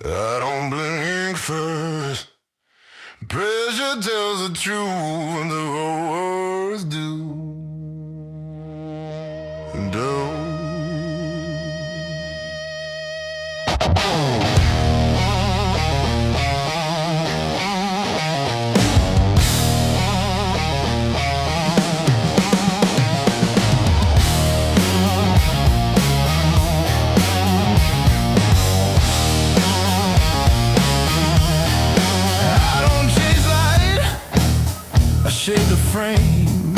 I don't blink first. Pressure tells the truth, the whole words do. Shake the frame.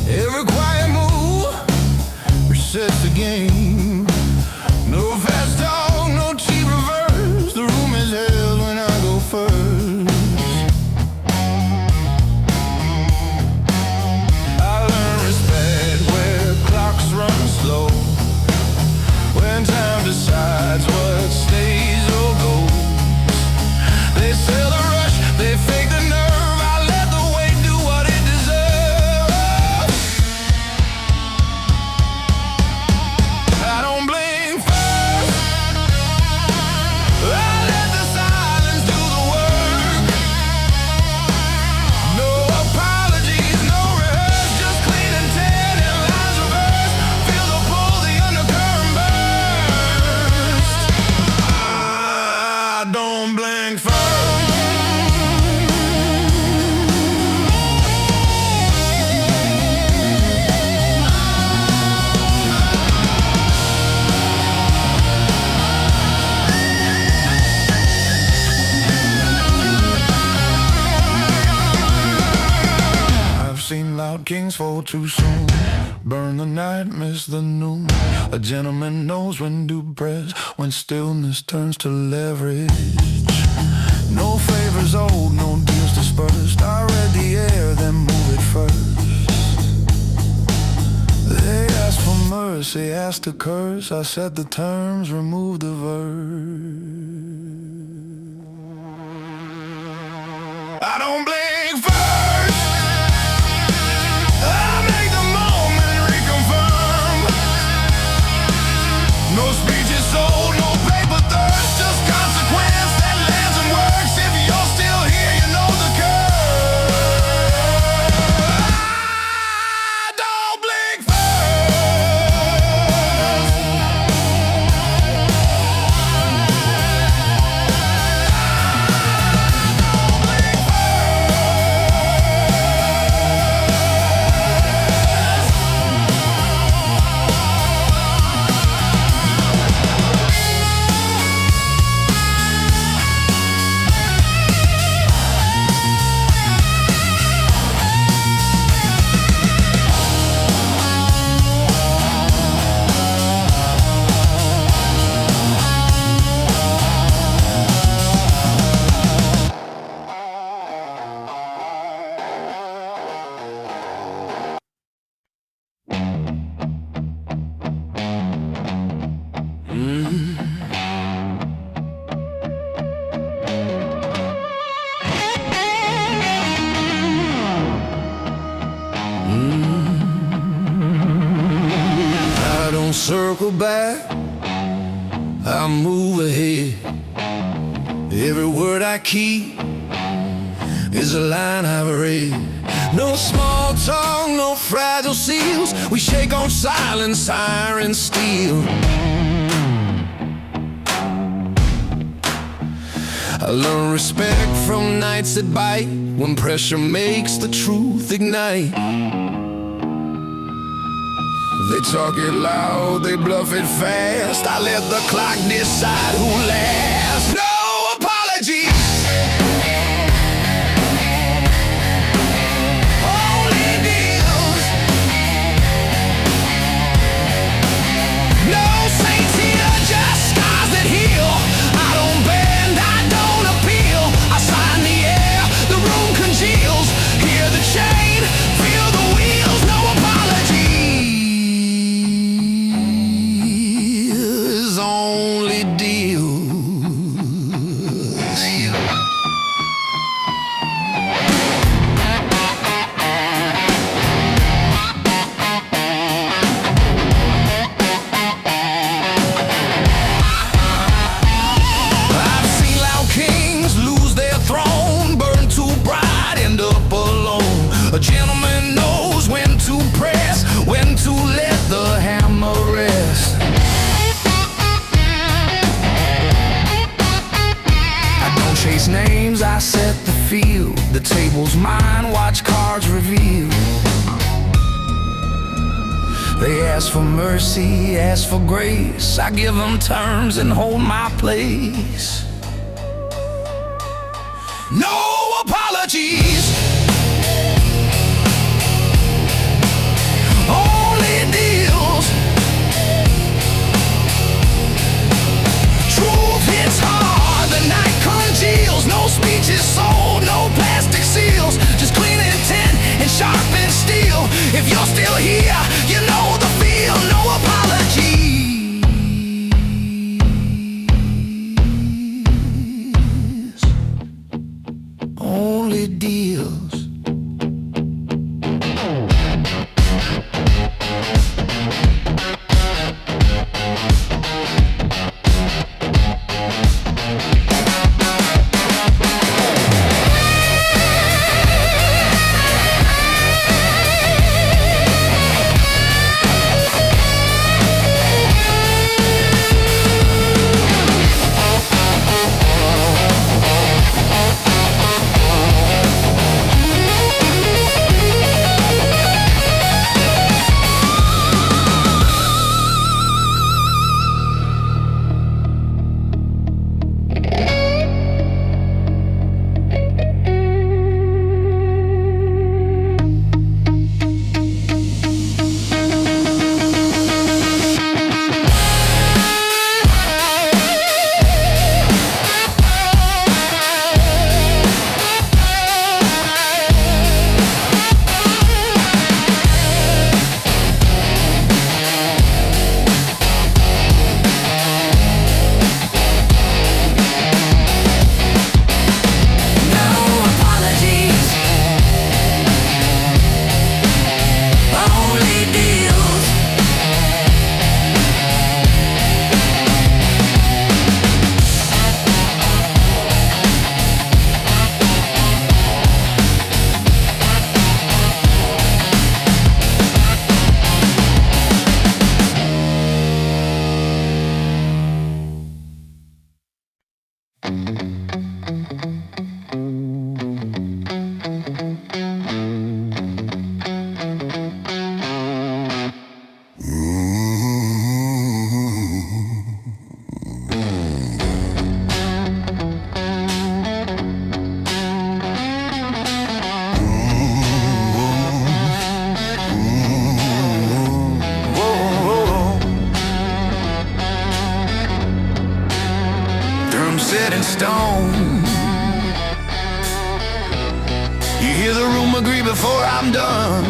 Every quiet move resets the game. No fast talk, no cheap reverse. The room is held when I go first. I learn respect where clocks run slow, when time decides what stays or goes. They sell the rush, they fake the nerve. Kings fall too soon, burn the night, miss the noon. A gentleman knows when to press, when stillness turns to leverage. No favors owed, no deals dispersed. I read the air, then move it first. They ask for mercy, ask to curse. I set the terms, remove the verse. I don't blink first. No speech is sold, no paper thirst, just consequence that lands and works. If you're still here, you know the curve. I don't blink circle back, I move ahead. Every word I keep is a line I've read. No small talk, no fragile seals. We shake on silence, siren steel. I learn respect from nights that bite, when pressure makes the truth ignite. They talk it loud, they bluff it fast. I let the clock decide who lasts. No apologies, only deals. No saints here, just scars that heal. I don't bend, I don't appeal. I sign the air, the room congeals. Hear the chain, feel the wheels. No apologies, only deals. Chase names, I set the field. The table's mine, watch cards reveal. They ask for mercy, ask for grace. I give them terms and hold my place. No apologies, only deals. Truth hits hard, the night congeals. No speeches sold, no plastic seals. Just clean intent and sharpened steel. If you're still here, you know the feel. No apologies, only deals. Set in stone. You hear the room agree before I'm done.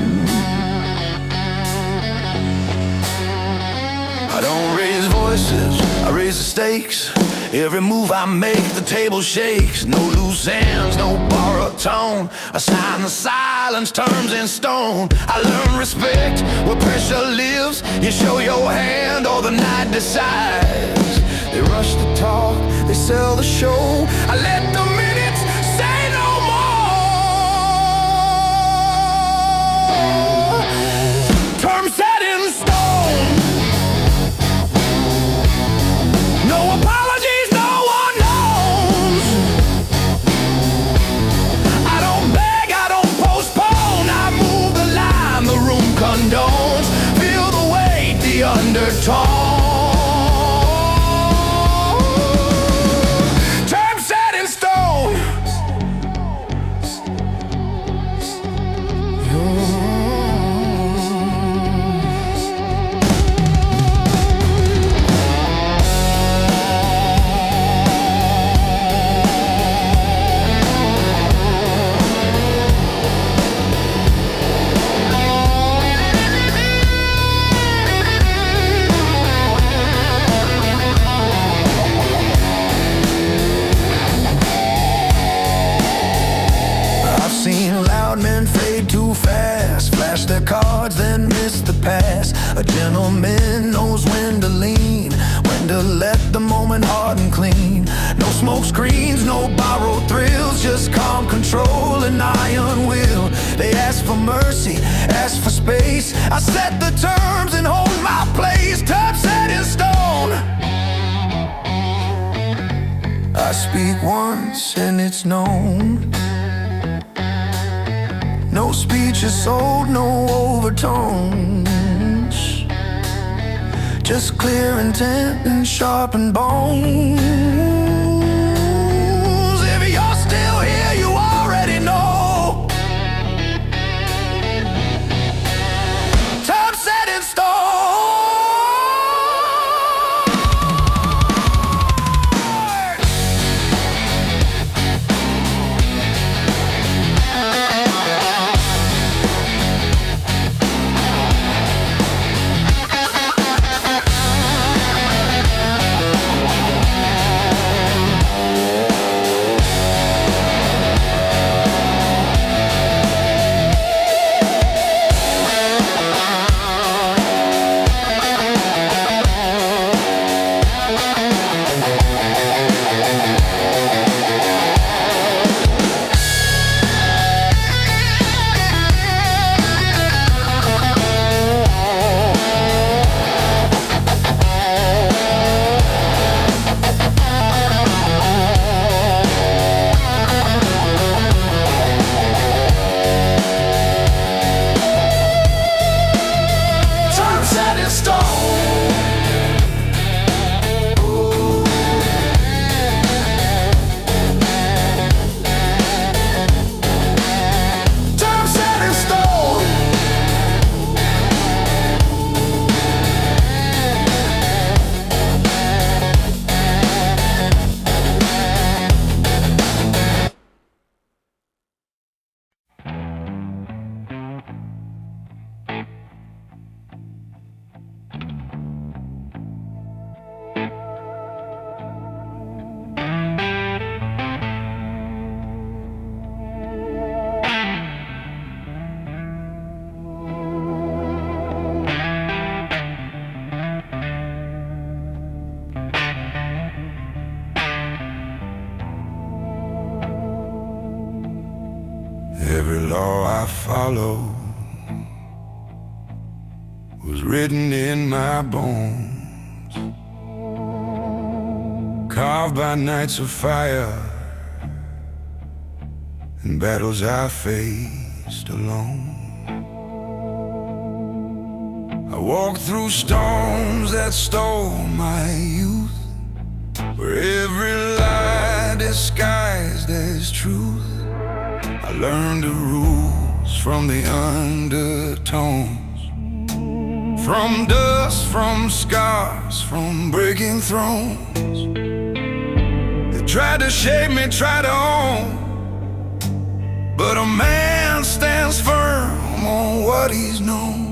I don't raise voices, I raise the stakes. Every move I make, the table shakes. No loose ends, no borrowed tone. I sign the silence, terms in stone. I learn respect where pressure lives. You show your hand or the night decides. They rush to talk, they sell the show. I let the minutes say no more. Terms set in stone. No apologies, no one knows. I don't beg, I don't postpone. I move the line, the room condones. Feel the weight, the undertone. Flash their cards, then miss the pass. A gentleman knows when to lean, when to let the moment harden clean. No smoke screens, no borrowed thrills, just calm control and iron will. They ask for mercy, ask for space. I set the terms and hold my place. Terms set in stone. I speak once and it's known. No speech is sold, no overtones. Just clear intent and sharpened bones. If you're still here, you already know. Time set in stone. Every law I follow was written in my bones, carved by nights of fire and battles I faced alone. I walked through storms that stole my youth, where every lie disguised as truth. I learned the rules from the undertones, from dust, from scars, from breaking thrones. They tried to shape me, tried to own, but a man stands firm on what he's known.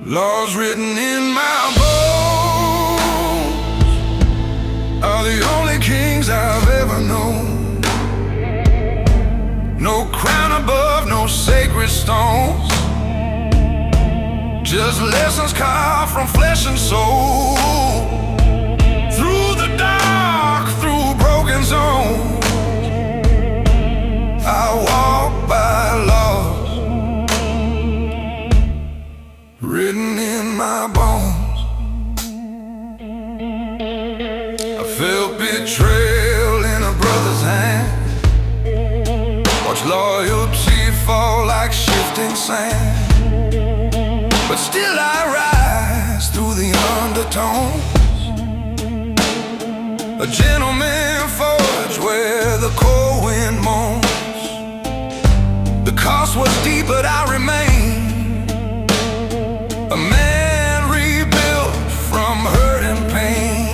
Laws written in my bones are the only kings I've ever known. No crown above, no sacred stones, just lessons carved from flesh and soul. Through the dark, through broken zones, I walk by laws written in my bones. I felt betrayal in a brother's hand, watch loyalty fall like shifting sand, but still I rise through the undertones. A gentleman forged where the cold wind moans. The cost was deep, but I remain a man rebuilt from hurt and pain.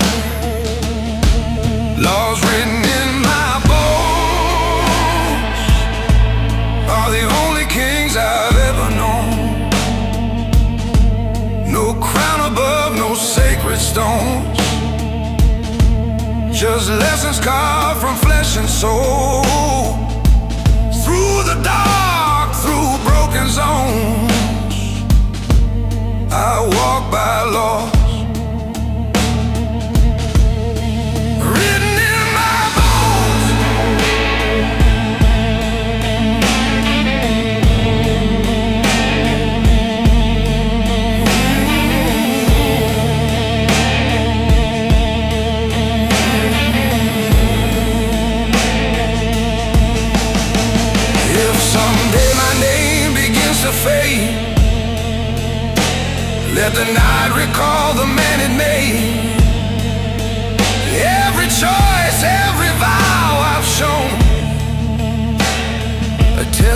Laws written in my bones are the only kings I've ever known. No crown above, no sacred stones, just lessons carved from flesh and soul. Through the dark, through broken zones, I walk by laws written in my bones.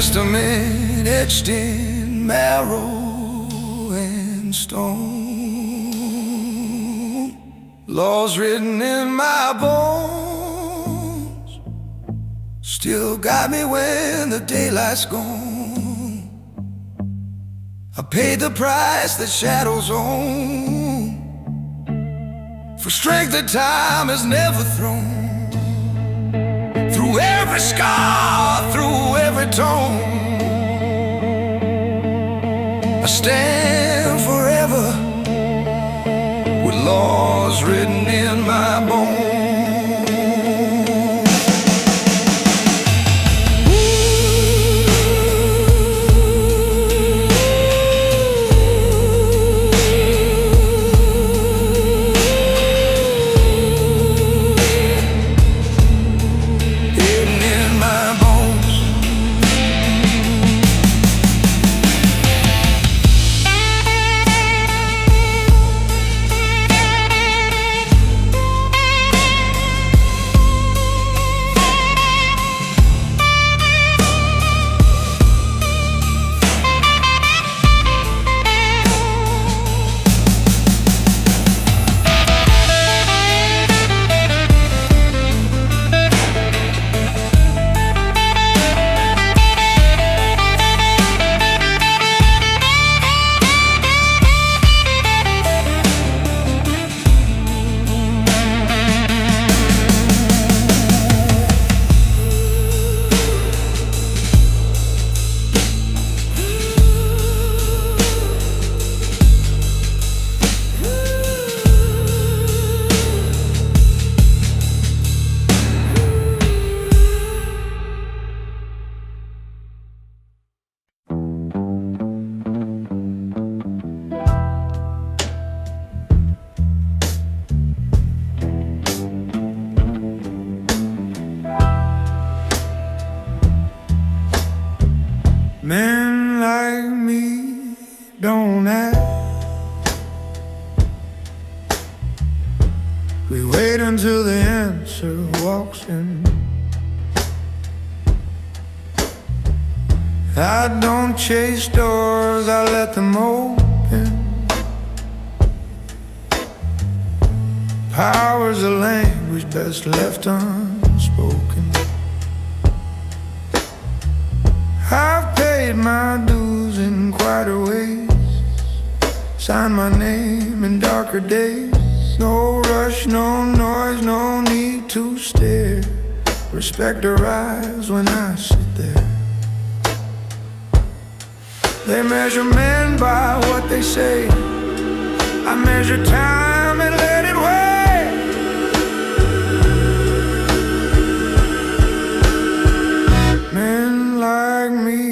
testament etched in marrow and stone. Laws written in my bones still got me when the daylight's gone. I paid the price that shadows own for strength that time has never thrown. Through every scar, through every tone, I stand forever with laws written in my bones. Men like me don't act. We wait until the answer walks in. I don't chase doors, I let them open. Power's a language best left unspoken. I've paid my dues in quieter ways, signed my name in darker days. No rush, no noise, no need to stare. Respect arrives when I sit there. They measure men by what they say. I measure time and let it weigh. Men like me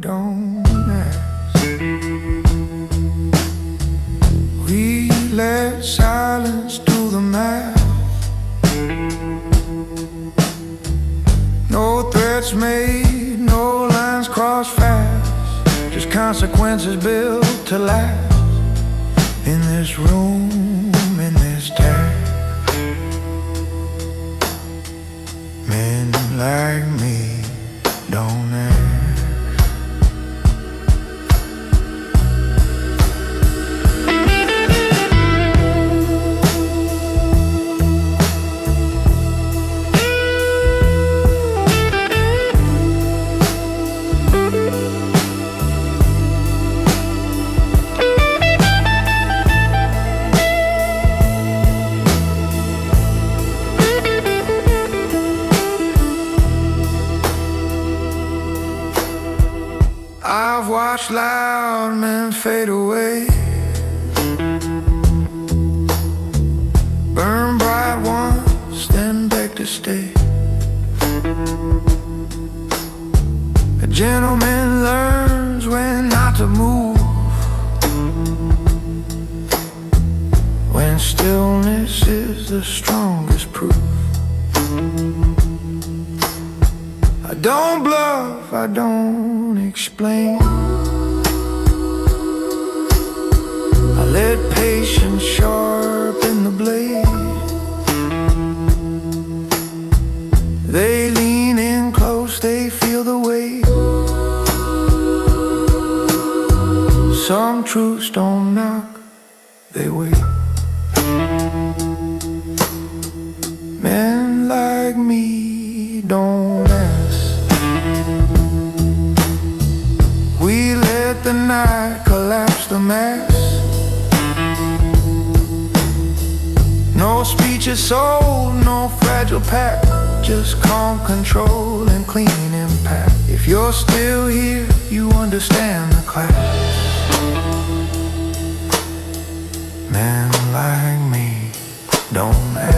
don't ask. We let silence do the math. No threats made, no lines crossed fast, just consequences built to last. In this room, in this town, men like me don't ask. I've watched loud men fade away, burn bright once, then beg to stay. A gentleman learns when not to move, when stillness is the strongest proof. I don't bluff, I don't explain. I let patience sharpen the blade. They lean in close, they feel the weight. Some truths don't knock, they wait. Men like me don't ask. We let the night collapse the mass. No speech is sold, no fragile pact, just calm control and clean impact. If you're still here, you understand the class. Men like me don't ask.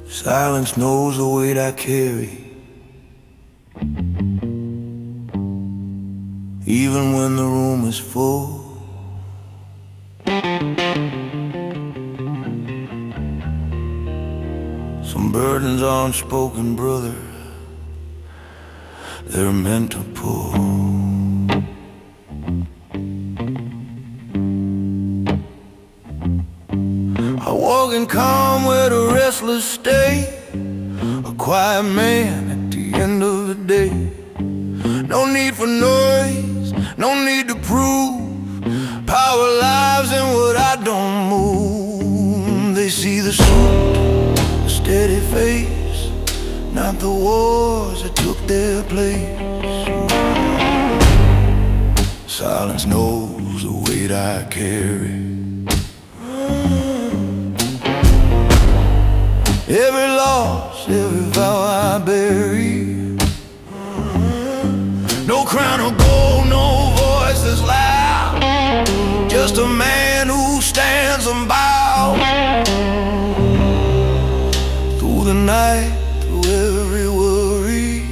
Silence knows the weight I carry, even when the room is full. Some burdens are unspoken, brother, they're meant to pull. I walk in calm where the restless stay, a quiet man at the end of the day. No need for noise, no need to prove. Power lives in what I don't move. They see the suit, the steady face, not the wars that took their place. Silence knows the weight I carry. Every loss, every vow I bury. No crown of gold, no voice that's loud, just a man who stands and bows. Through the night, through every worry,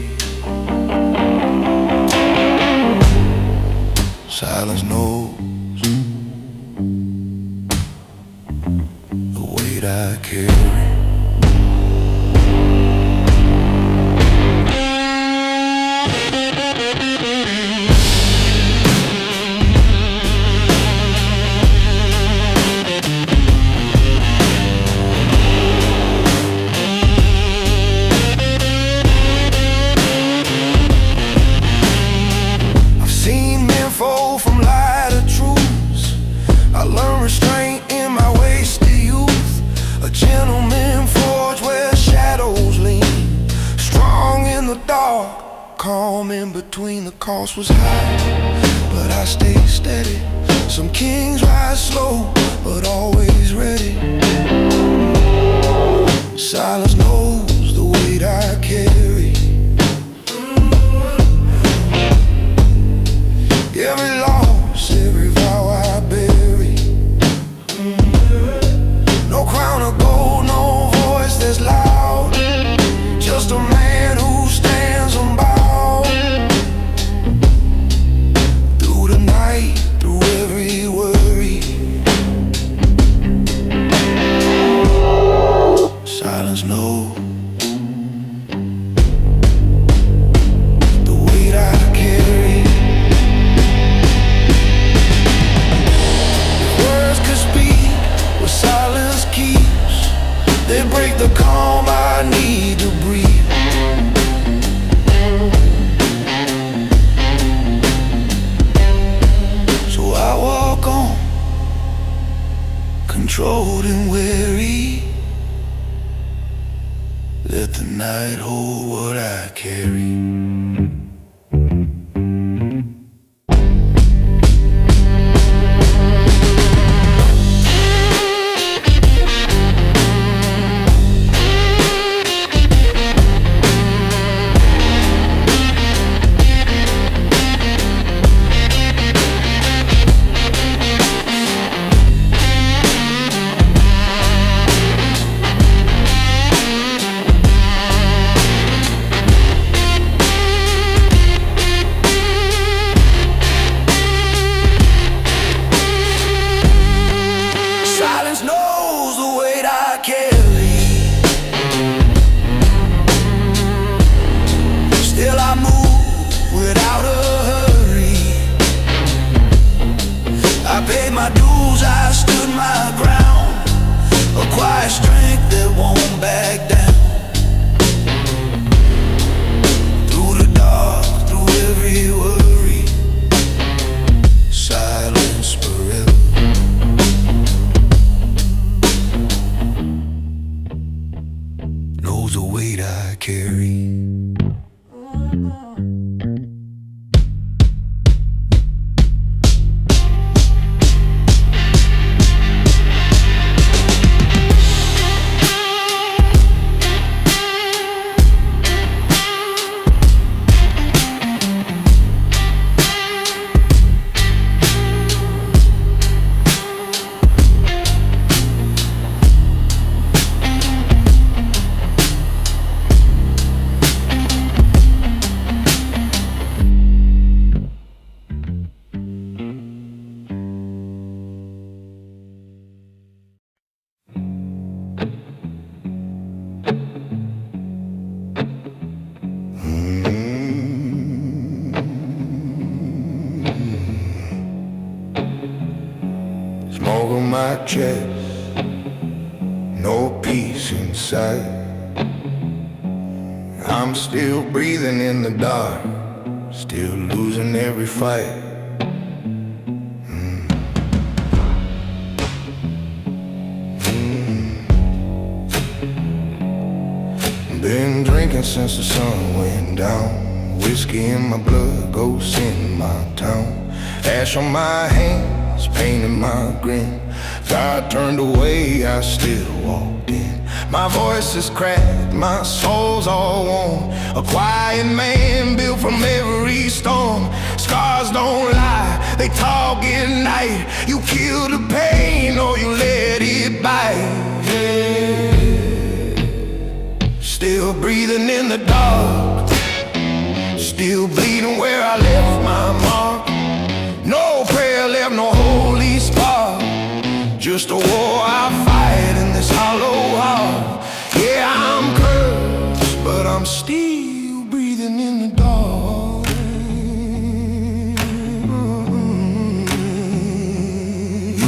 silence knows the weight I carry. From lighter truths, I learned restraint in my wasted youth. A gentleman forged where shadows lean, strong in the dark, calm in between. The cost was high, but I stayed steady. Some kings rise slow, but always ready. Silence knows the weight I carry. Every loss, every vow I bury. No crown of gold, no voice that's loud, just a man who stands unbowed. Through the night, through every worry, silence knows the weight I carry. Silence keeps, they break the calm I need to breathe. So I walk on, controlled and weary. Let the night hold what I carry. Knows the weight I carry. Still I move without a hurry. I paid my dues, I stood my ground. A quiet strength that won't back down. Through the dark, through every worry, silence forever. Knows the weight I carry. Smoke on my chest, no peace inside. I'm still breathing in the dark, still losing every fight. Been drinking since the sun went down. Whiskey in my blood, ghosts in my town. Ash on my hands, pain in my grin. God turned away, I still walked in. My voice is cracked, my soul's all worn. A quiet man built from every storm. Scars don't lie, they talk at night. You kill the pain or you let it bite. Still breathing in the dark, still bleeding where I left my mark. No prayer left, no holy spark. Just a war I fight in this hollow heart. Yeah, I'm cursed, but I'm still breathing in the dark.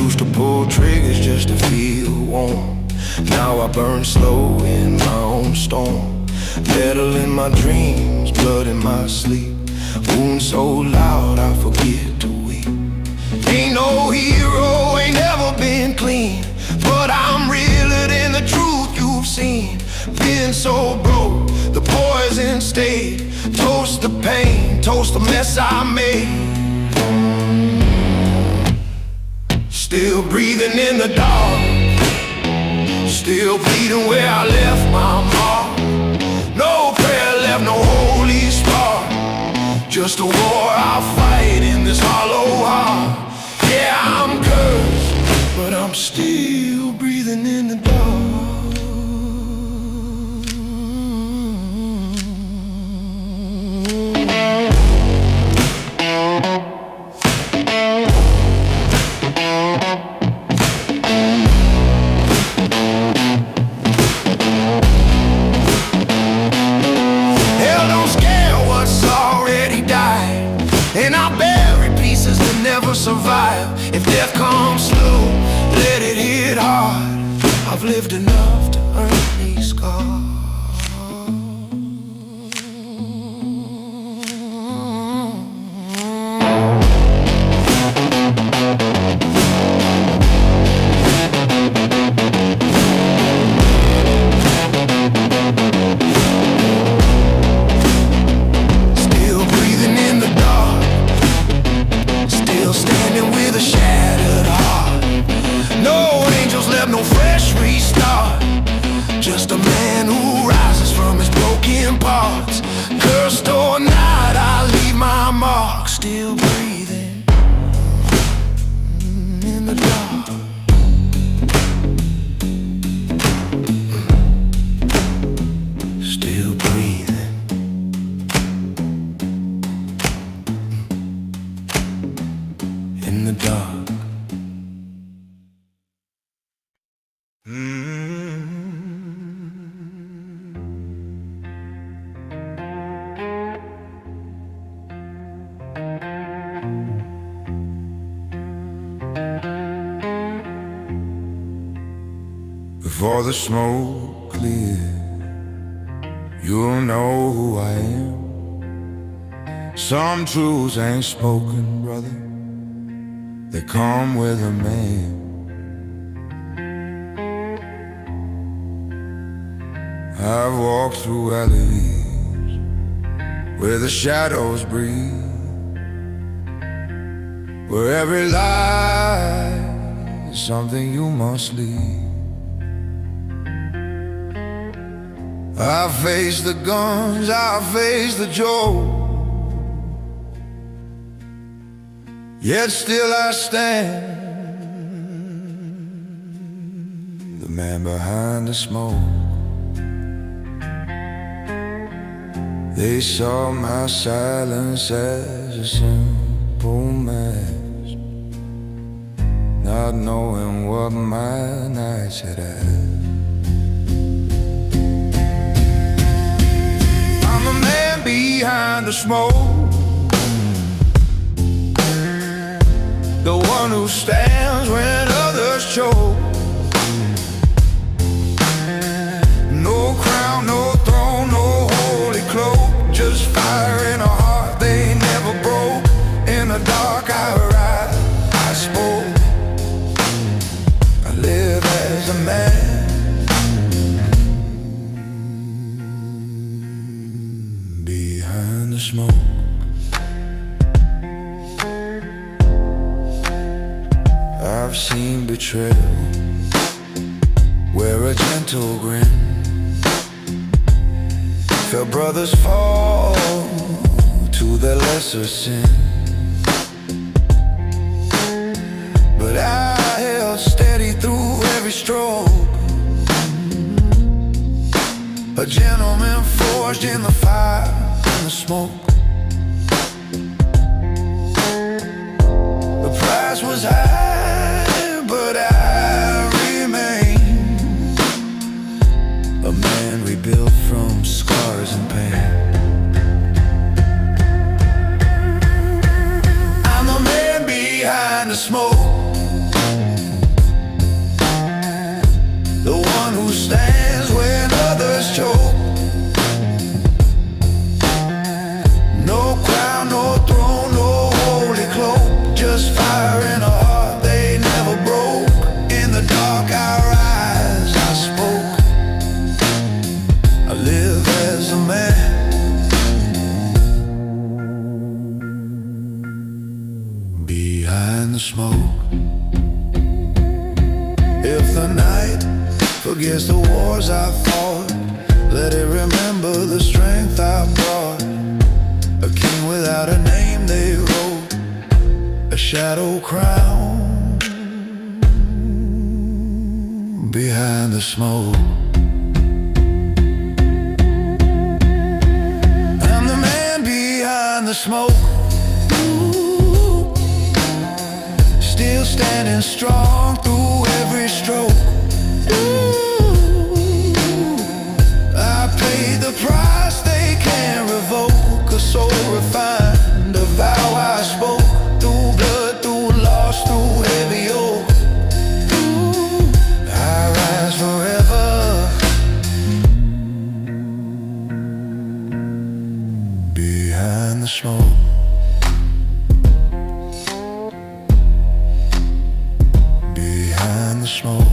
Used to pull triggers just to feel warm. Now I burn slow in my own storm. Metal in my dreams, blood in my sleep. Wounds so loud I forget to weep. Ain't no hero, ain't never been clean, but I'm realer than the truth you've seen. Been so broke, the poison stayed. Toast the pain, toast the mess I made. Still breathing in the dark, still bleeding where I left my mark. No prayer left, no holy spark. Just a war I'll fight in this hollow heart. Yeah, I'm cursed, but I'm still breathing in the dark. Hell don't scare what's already died, and I bury pieces that never survive. If death comes slow, let it hit hard. I've lived enough to earn these scars. in the dark. Before the smoke clears, you'll know who I am. Some truths ain't spoken, brother, they come with a man. I've walked through alleys where the shadows breathe, where every lie is something you must leave. I face the guns, I face the joke, yet still I stand, the man behind the smoke. They saw my silence as a simple mask, not knowing what my nights had had. I'm the man behind the smoke, the one who stands when others choke. No crown, no throne, no holy cloak, just fire in a heart they never broke. In the dark I ride, I spoke, I live as a man behind the smoke. I've seen betrayal, wear a gentle grin, felt brothers fall to their lesser sin, but I held steady through every stroke, a gentleman forged in the fire and the smoke. The price was high, but I remain a man rebuilt from scars and pain. I'm the man behind the smoke, the one who stands when others choke. No crown, no throne, no holy cloak, just fire in a heart they never broke. In the dark I rise, I spoke, I live as a man behind the smoke. If the night forgets the wars I fought, let it remember the strength I brought. A king without a name they wrote, a shadow crown behind the smoke. I'm the man behind the smoke, still standing strong through every stroke. I paid the price they can't revoke, a soul refined, a vow I spoke, through blood, through loss, through heavy oak. I rise forever behind the smoke. Behind the smoke.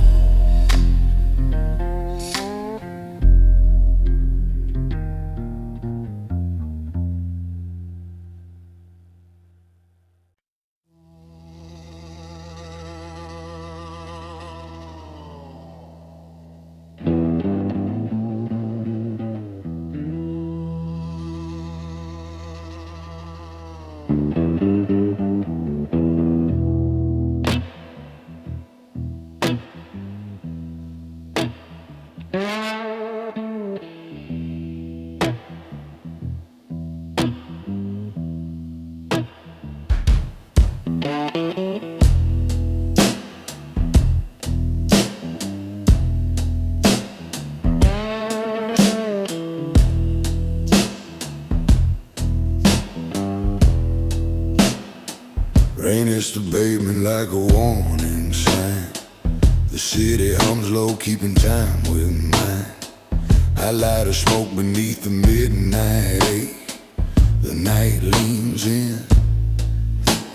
Rain hits the pavement like a warning sign. The city hums low, keeping time with mine. I light a smoke beneath the midnight ache. The night leans in,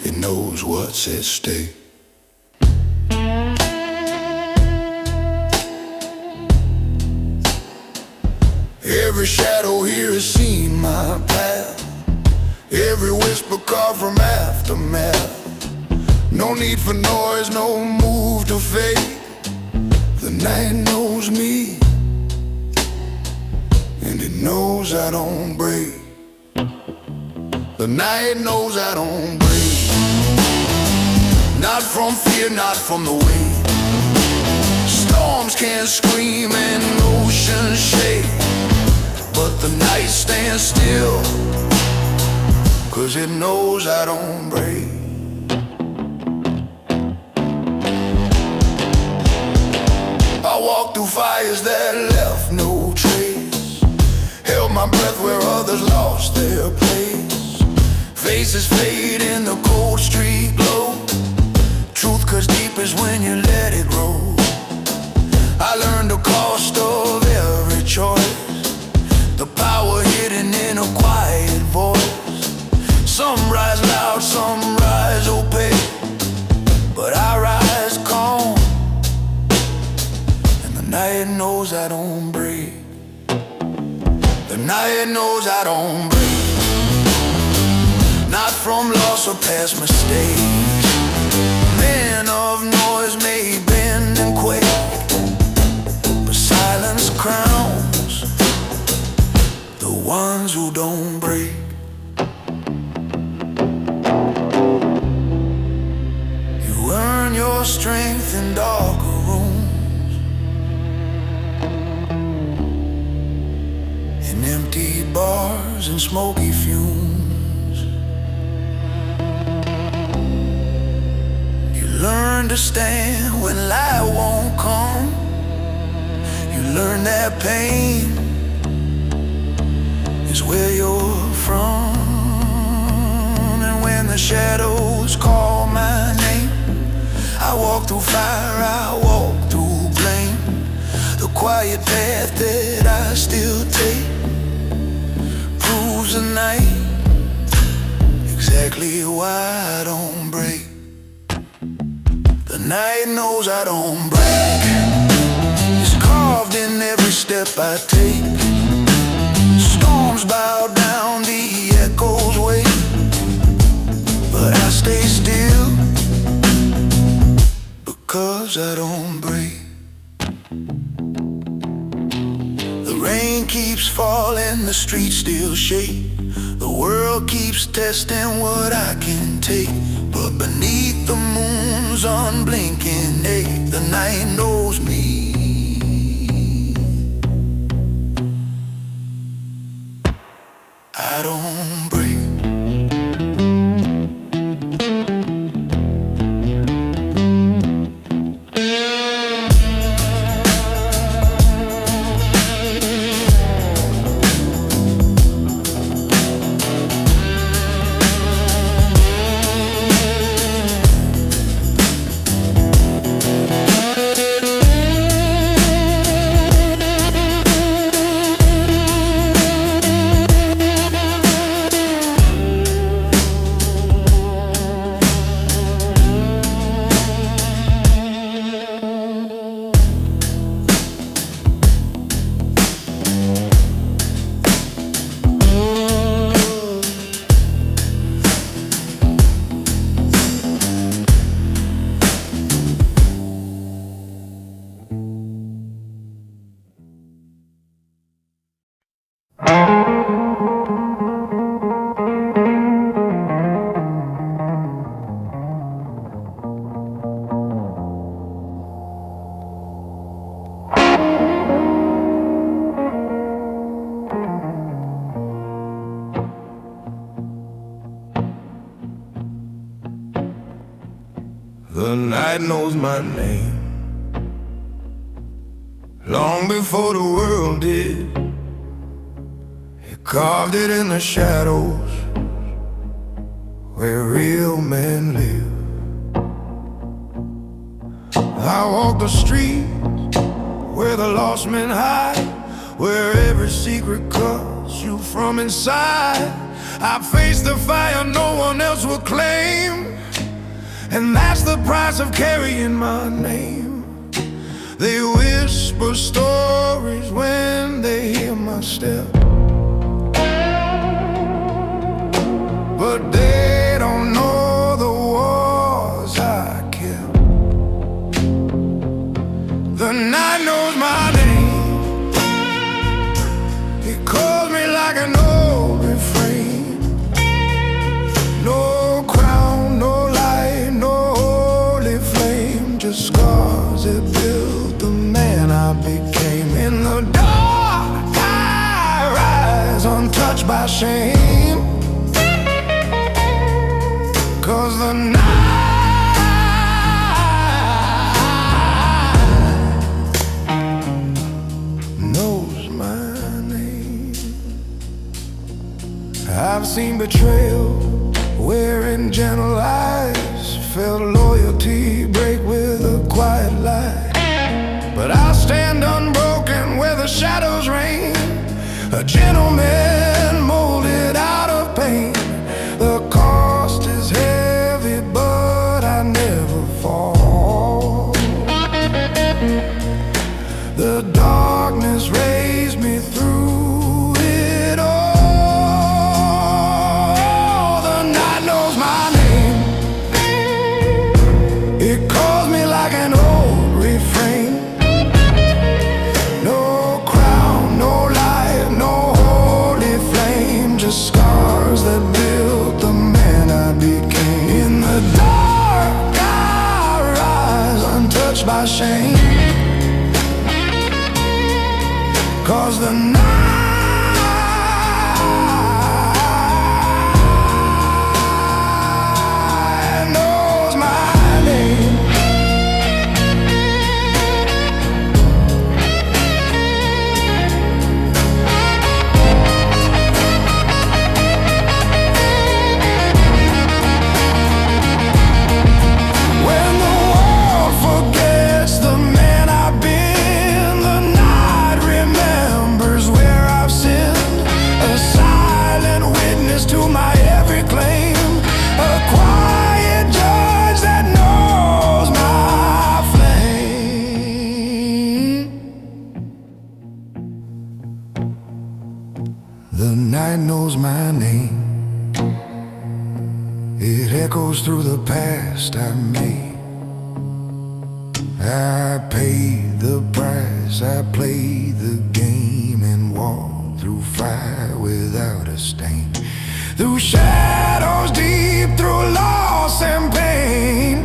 it knows what's at stake. Every shadow here has seen my path. Every whisper carved from aftermath. No need for noise, no move to fade. The night knows me, and it knows I don't break. The night knows I don't break. Not from fear, not from the wind. Storms can scream and oceans shake, but the night stands still, 'cause it knows I don't break. I walked through fires that left no trace, held my breath where others lost their place. Faces fade in the cold street glow. Truth cuts deepest when you let it roll. I learned the cost of every choice, the power hidden in a quiet voice. Some rise loud, some rise opaque, but I rise calm, and the night knows I don't break. The night knows I don't break. Not from loss or past mistakes. Men of noise may bend and quake, but silence crowns the ones who don't break. You earn your strength in darker rooms, in empty bars and smoky fumes. You learn to stand when light won't come. You learn that pain is where you're from. And when the shadows call my name, I walk through fire, I walk through blame. The quiet path that I still take proves the night exactly why I don't break. The night knows I don't break. It's carved in every step I take. Storms bow down, the echoes wait, but I stay still, because I don't break. The rain keeps falling, the streets still shake. The world keeps testing what I can take, but beneath the moon's unblinking day, the night knows me. I don't break. The night knows my name long before the world did. It carved it in the shadows where real men live. I walk the street where the lost men hide, where every secret calls you from inside. I face the fire no one else will claim, and that's the price of carrying my name. They whisper stories when they hear my step, but they don't know the wars I kept. The night knows my name. It calls me like an old refrain. No crown, no light, no holy flame, just scars that built the man I became. In the dark I rise, untouched by shame, 'cause the night knows my name. I've seen betrayal wearing gentle eyes, felt loyalty break with a quiet lie. But I'll stand unbroken where the shadows reign, a gentleman molded out of pain. The cost is heavy, but I never fall. The darkness raised me through it all. The night knows my name. It calls me like an old refrain. No crown, no light, no holy flame, just scars that built the man I became. In the dark I rise, untouched by shame, 'cause the night knows my name. When the world forgets the man I've been, the night remembers where I've sinned. A silent witness to my every claim, a quiet judge that knows my flame. The night knows my name. It echoes through the past I made. I paid the price, I played the game and walked through fire without a stain. Through shadows deep, through loss and pain.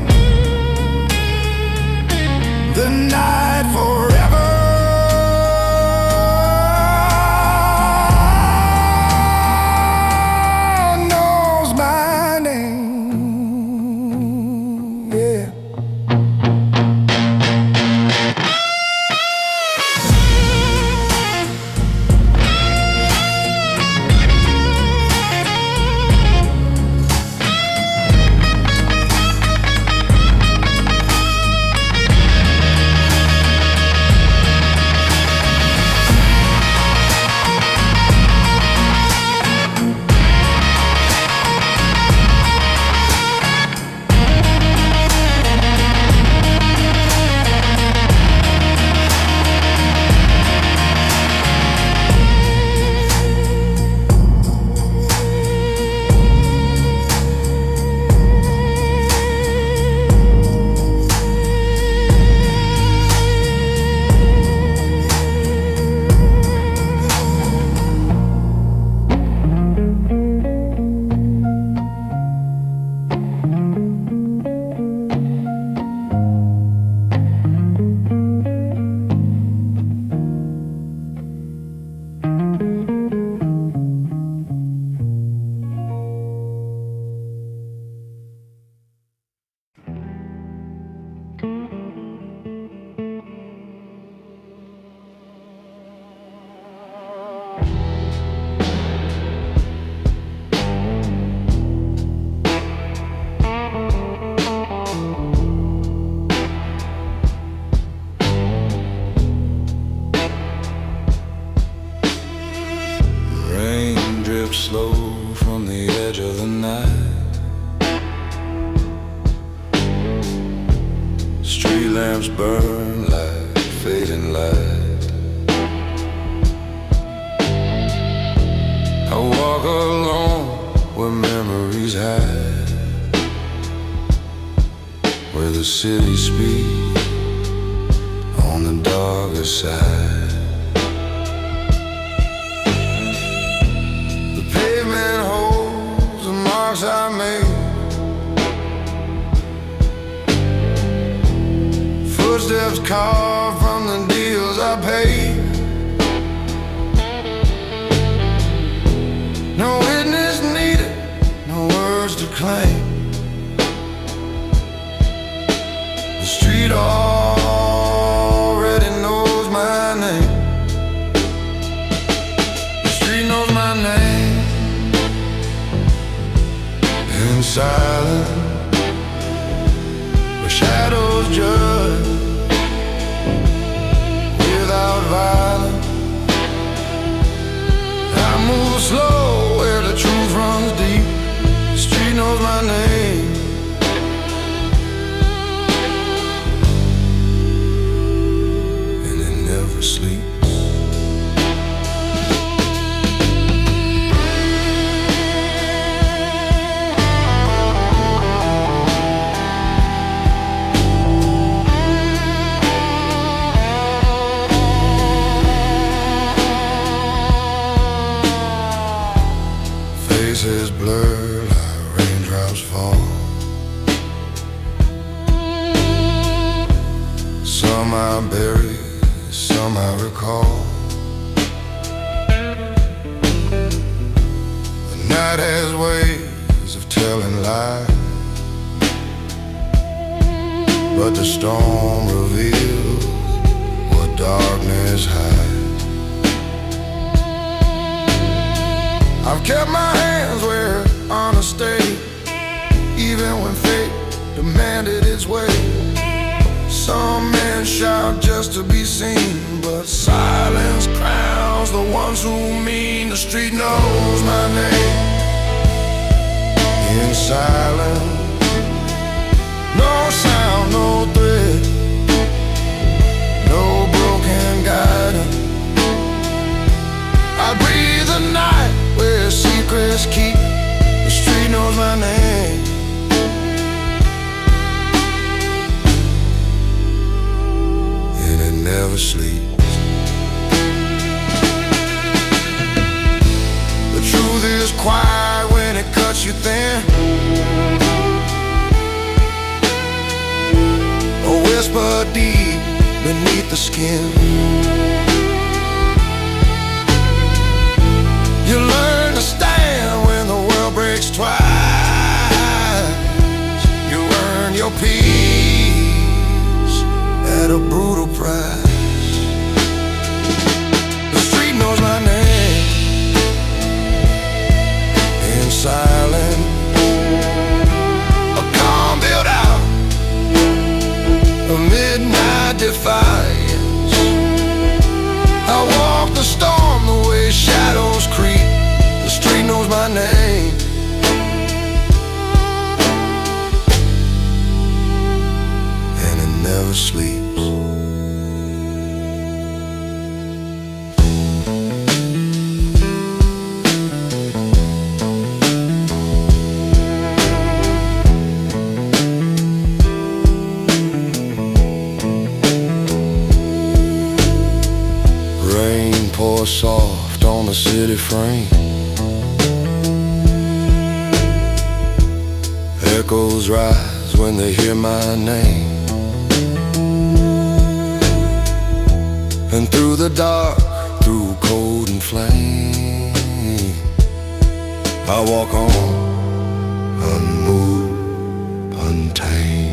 The night forever knows my name. Yeah. street lamps burn like fading light. I walk alone where memories hide, where the city speaks on the darker side. The pavement holds the marks I made, footsteps carved from the deals I paid. No witness needed, no words to claim. The street already knows my name. The street knows my name. In silence, where shadows judge, without violence, I move slow where the truth runs deep. The street knows my name. And it never sleeps. Faces blur like raindrops fall. Some I bury, some I recall. The night has ways of telling lies, but the storm reveals what darkness hides. I've kept my hands where honor stayed, even when fate demanded its way. Some men shout just to be seen, but silence crowns the ones who mean. The street knows my name. In silence, no sound, no thread, no broken guidance. I breathe the night where secrets keep. The street knows my name. And it never sleeps. The truth is quiet when it cuts you thin. A whisper deep beneath the skin. You learn to stand when the world breaks twice. You earn your peace at a brutal price. The street knows my name. In silence, a calm built out a midnight defiance. I walk the storm the way shadows creep. The street knows my name. And it never sleeps. Rain pours soft on the city frame. Echoes rise when they hear my name. And through the dark, through cold and flame, I walk on, unmoved, untamed.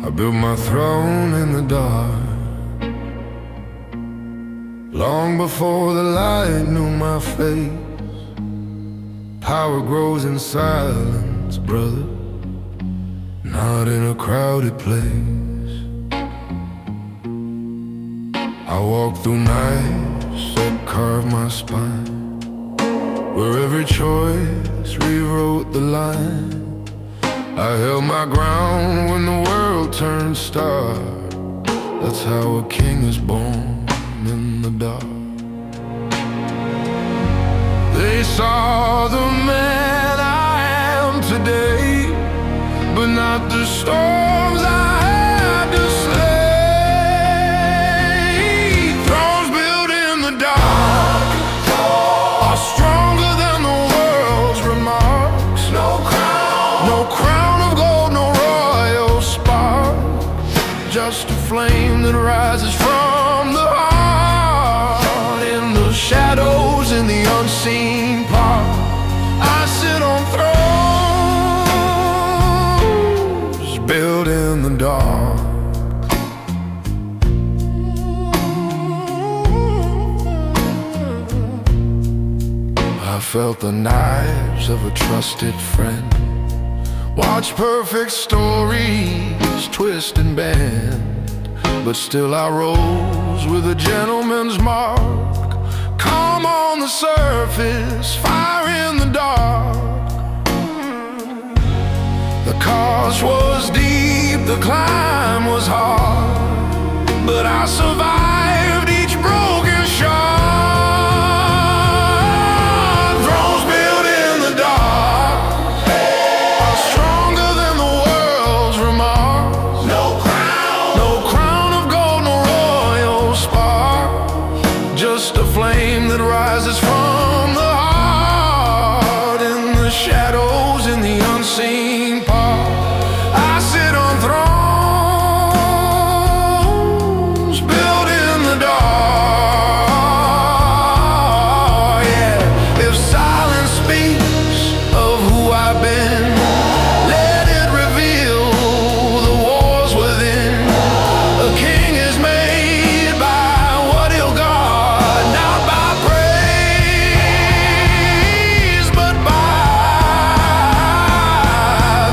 I built my throne in the dark, long before the light knew my face. Power grows in silence, brother, not in a crowded place. I walk through nights that carve my spine, where every choice rewrote the line. I held my ground when the world turned stark. That's how a king is born, in the dark. They saw the man I am today, but not the storms I had to slay. Thrones built in the dark are stronger than the world's remarks. No crown of gold, no royal spark, just a flame that rises from the heart. In the shadows, in the unseen part, I sit on thrones built in the dark. I felt the knives of a trusted friend, watch perfect stories twist and bend, but still I rose with a gentleman's mark. Calm on the surface, fire in the dark. The cost was deep, the climb was hard, but I survived each broken shot. Thrones built in the dark are stronger than the world's remarks. No crown of gold, no royal spark, just a flame that rises from the heart. In the shadows, in the unseen part, I sit on thrones built in the dark. Yeah, if silence speaks of who I've been, let it reveal the wars within. A king is made by what he'll guard, not by praise, but by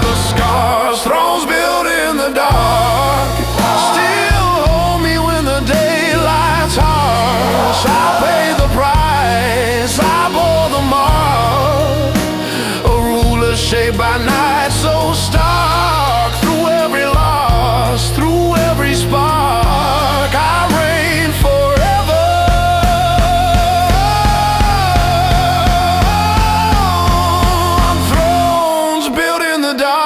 the scars. Thrones built in the dark still hold me when the daylight's harsh. I pay the price, I bore the mark, a ruler shaped by night so stark. Through every loss, through every spark, I reign forever. On thrones built in the dark.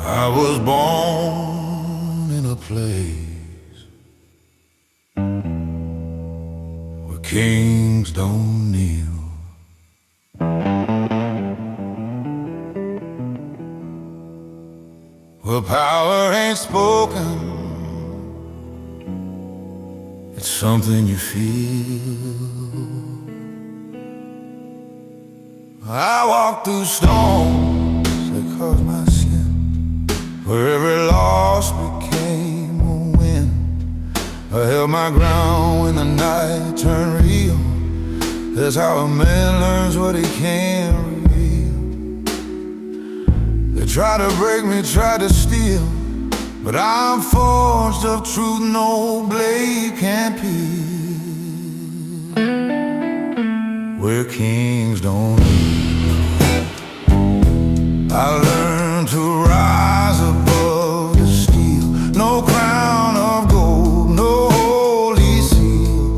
I was born in a place where kings don't kneel, where power ain't spoken, it's something you feel. I walked through storms that caused my sin, where every loss became a win. I held my ground when the night turned real. That's how a man learns what he can't reveal. They try to break me, try to steal, but I'm forged of truth no blade can pierce. Where kings don't kneel, I learned to rise above the steel. No crown of gold, no holy seal,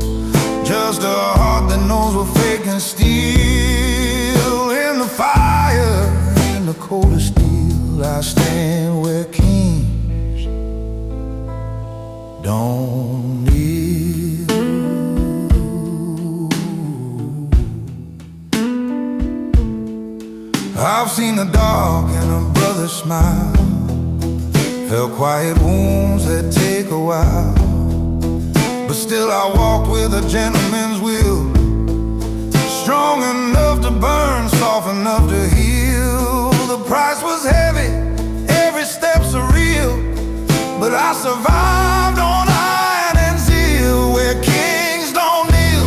just a heart that knows what fake and steal. In the fire, in the coldest steel, I stand I've seen the dark in a brother's smile, felt quiet wounds that take a while, but still I walked with a gentleman's will, strong enough to burn, soft enough to heal. The price was heavy, every step surreal, but I survived on iron and zeal, where kings don't kneel.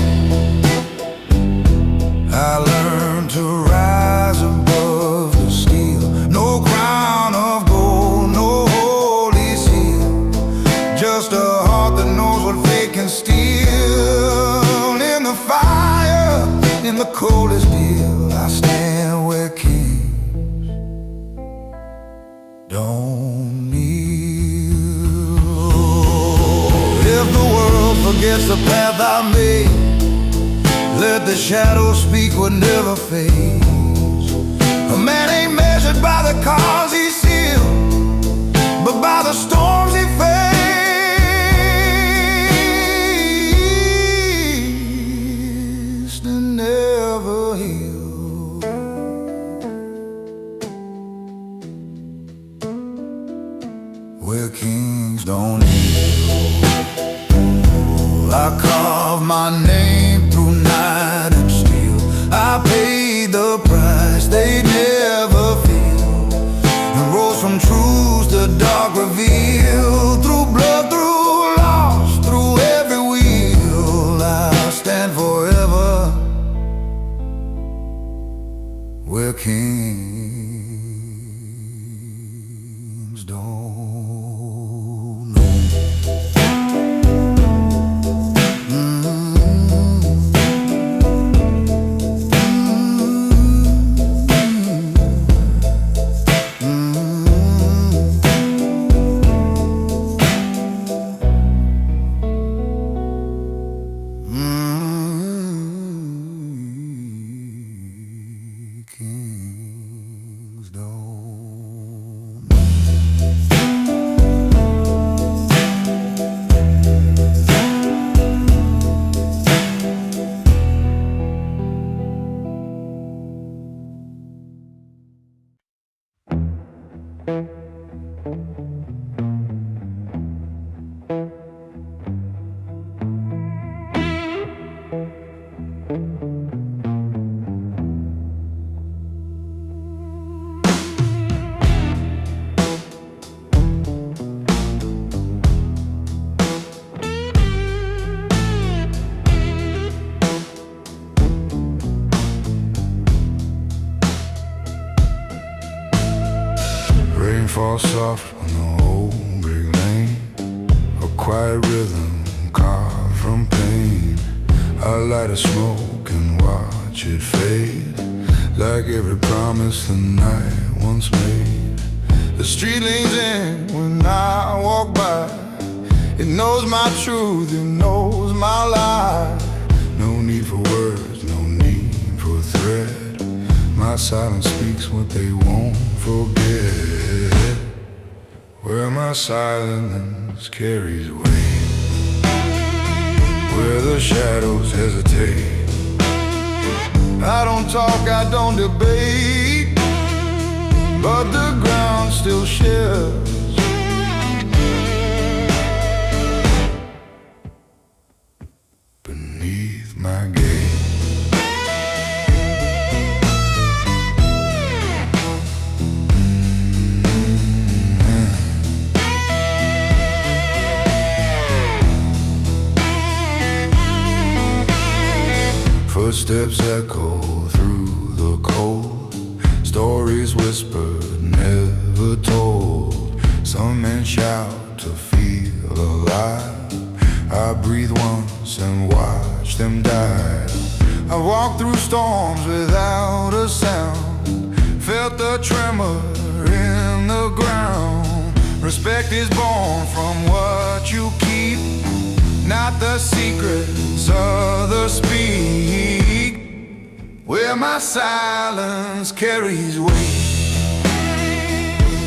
I learned to rise above the steel. No crown of gold, no holy seal, just a heart that knows what fate can steal. In the fire, in the coldest deal, I stand where kings don't kneel. If the world forgets the path I made, let the shadows speak what never fades. A man ain't measured by the cars he sealed, but by the storms he faced and never healed. Where kings don't kneel, I carve my name through night and steel. I paid the price they never feel, and rose from truths the dark revealed. Through blood, through loss, through every wheel, I'll stand forever where kings don't know. Kings don't. Rain falls soft on the old brick lane, a quiet rhythm carved from pain. I light a smoke and watch it fade, like every promise the night once made. The street leans in when I walk by, it knows my truth, it knows my lie. No need for words, no need for a threat, my silence speaks what they won't forget. Where my silence carries weight, where the shadows hesitate. I don't talk, I don't debate, but the ground still shifts beneath my gaze. Footsteps echo through the cold, stories whispered, never told. Some men shout to feel alive, I breathe once and watch them die. I walk through storms without a sound, felt the tremor in the ground. Respect is born from what you keep, not the secrets others speak. Where my silence carries weight,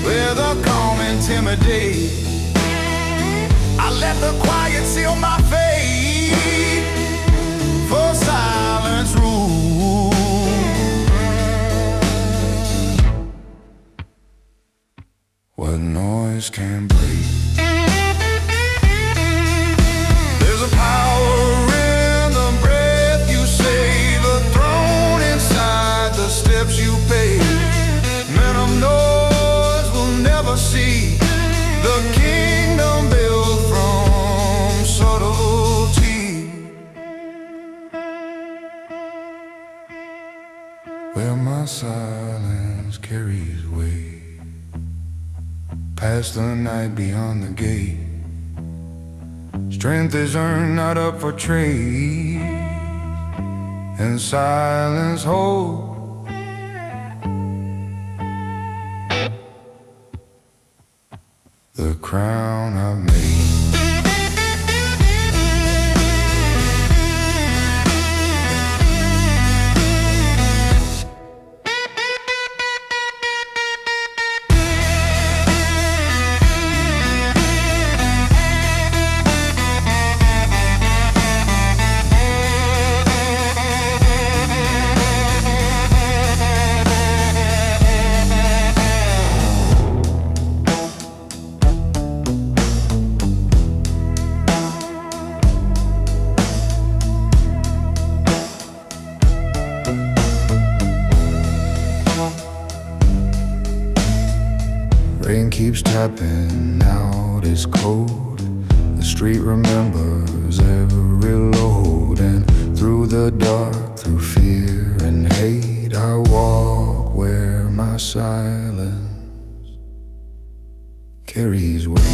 where the calm intimidate, I let the quiet seal my fate. For silence rules, the noise can't break. There's a power in the breath you save, a throne inside the steps you pay. Men of noise will never see the kingdom built from subtlety, where my silence carries weight, past the night beyond the gate. Strength is earned, not up for trade, and silence holds the crown I've made. Rain keeps tapping out its code. The street remembers every load. And through the dark, through fear and hate, I walk where my silence carries weight.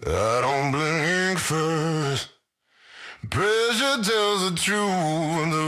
I don't blink first. Pressure tells the truth, and the